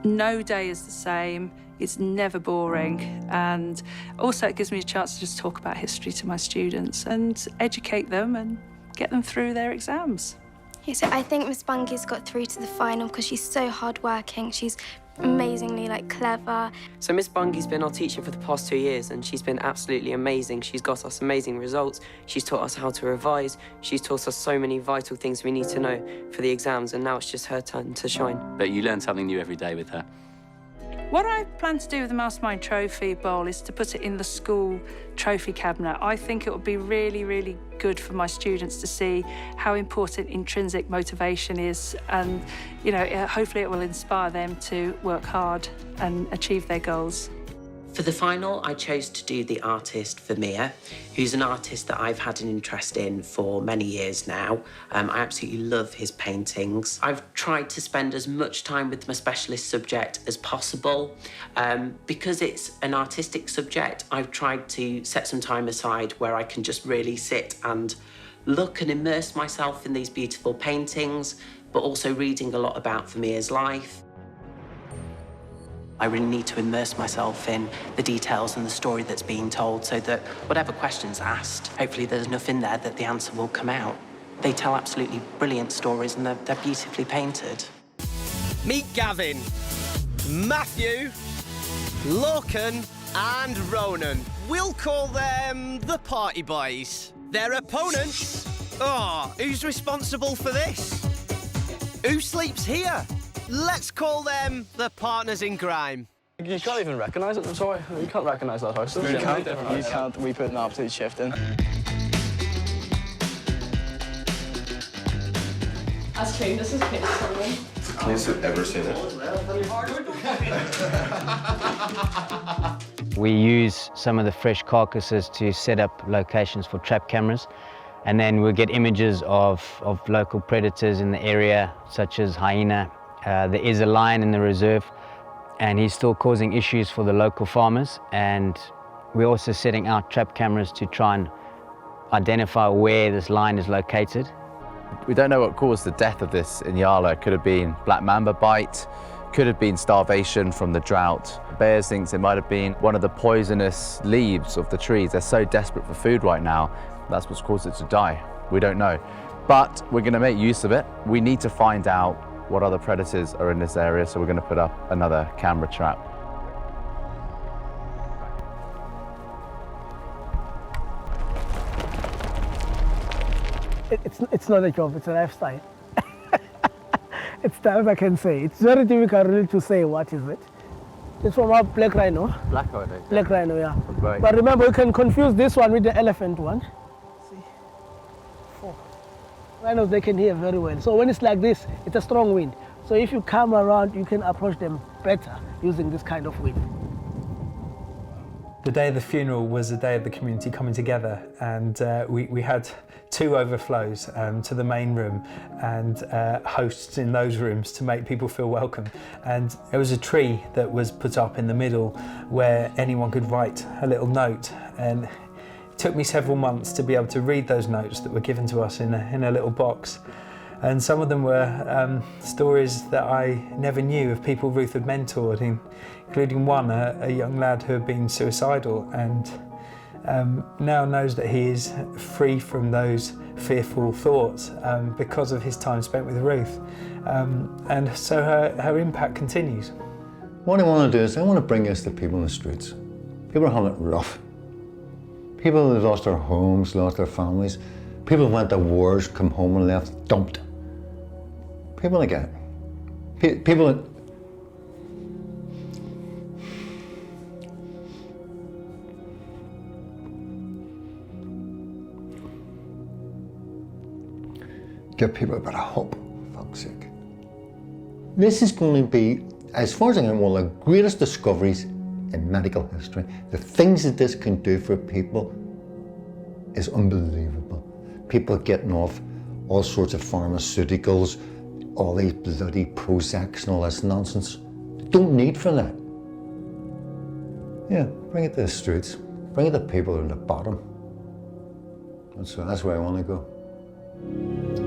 No day is the same. It's never boring, and also it gives me a chance to just talk about history to my students and educate them and get them through their exams. Yeah, so I think Miss Bunky's got through to the final because she's so hardworking. She's amazingly clever. So Miss Bunky's been our teacher for the past 2 years, and she's been absolutely amazing. She's got us amazing results. She's taught us how to revise. She's taught us so many vital things we need to know for the exams, and now it's just her turn to shine. But you learn something new every day with her. What I plan to do with the Mastermind Trophy Bowl is to put it in the school trophy cabinet. I think it would be really, really good for my students to see how important intrinsic motivation is, and, you know, hopefully it will inspire them to work hard and achieve their goals. For the final, I chose to do the artist Vermeer, who's an artist that I've had an interest in for many years now. I absolutely love his paintings. I've tried to spend as much time with my specialist subject as possible. Because it's an artistic subject, I've tried to set some time aside where I can just really sit and look and immerse myself in these beautiful paintings, but also reading a lot about Vermeer's life. I really need to immerse myself in the details and the story that's being told so that whatever question's asked, hopefully there's enough in there that the answer will come out. They tell absolutely brilliant stories and they're beautifully painted. Meet Gavin, Matthew, Lorcan and Ronan. We'll call them the Party Boys. Their opponents? Oh, who's responsible for this? Who sleeps here? Let's call them the partners in crime. You can't even recognise it, I'm sorry. You can't recognise that house. You can't. We put an absolute shift in. That's clean. This is clean. It's the cleanest I've ever seen it. We use some of the fresh carcasses to set up locations for trap cameras, and then we'll get images of local predators in the area, such as hyena. There is a lion in the reserve, and he's still causing issues for the local farmers, and we're also setting out trap cameras to try and identify where this lion is located. We don't know what caused the death of this Inyala. It could have been black mamba bite, could have been starvation from the drought. Bears thinks it might have been one of the poisonous leaves of the trees. They're so desperate for food right now, that's what's caused it to die. We don't know. But we're going to make use of it. We need to find out what other predators are in this area, so we're going to put up another camera trap. It's not a job, it's a lifestyle. It's that I can say. It's very difficult really to say what is it. It's from our black rhino. Black rhino? Black rhino, yeah. Right. But remember, you can confuse this one with the elephant one. See? 4. Rhinos, they can hear very well. So when it's like this, it's a strong wind. So if you come around, you can approach them better using this kind of wind. The day of the funeral was a day of the community coming together, and we had 2 overflows to the main room and hosts in those rooms to make people feel welcome. And there was a tree that was put up in the middle where anyone could write a little note, and it took me several months to be able to read those notes that were given to us in a little box. And some of them were stories that I never knew of people Ruth had mentored, including one, a young lad who had been suicidal and now knows that he is free from those fearful thoughts because of his time spent with Ruth. And so her impact continues. What I want to do is I want to bring this to people in the streets. People are having it rough. People who have lost their homes, lost their families. People who went to wars, come home and left dumped. People like that. People that give people a bit of hope, for fuck's sake. This is going to be, as far as I know, one of the greatest discoveries in medical history. The things that this can do for people is unbelievable. People getting off all sorts of pharmaceuticals, all these bloody Prozacs and all this nonsense. They don't need for that. Yeah, bring it to the streets. Bring it to people at the bottom. That's where I want to go.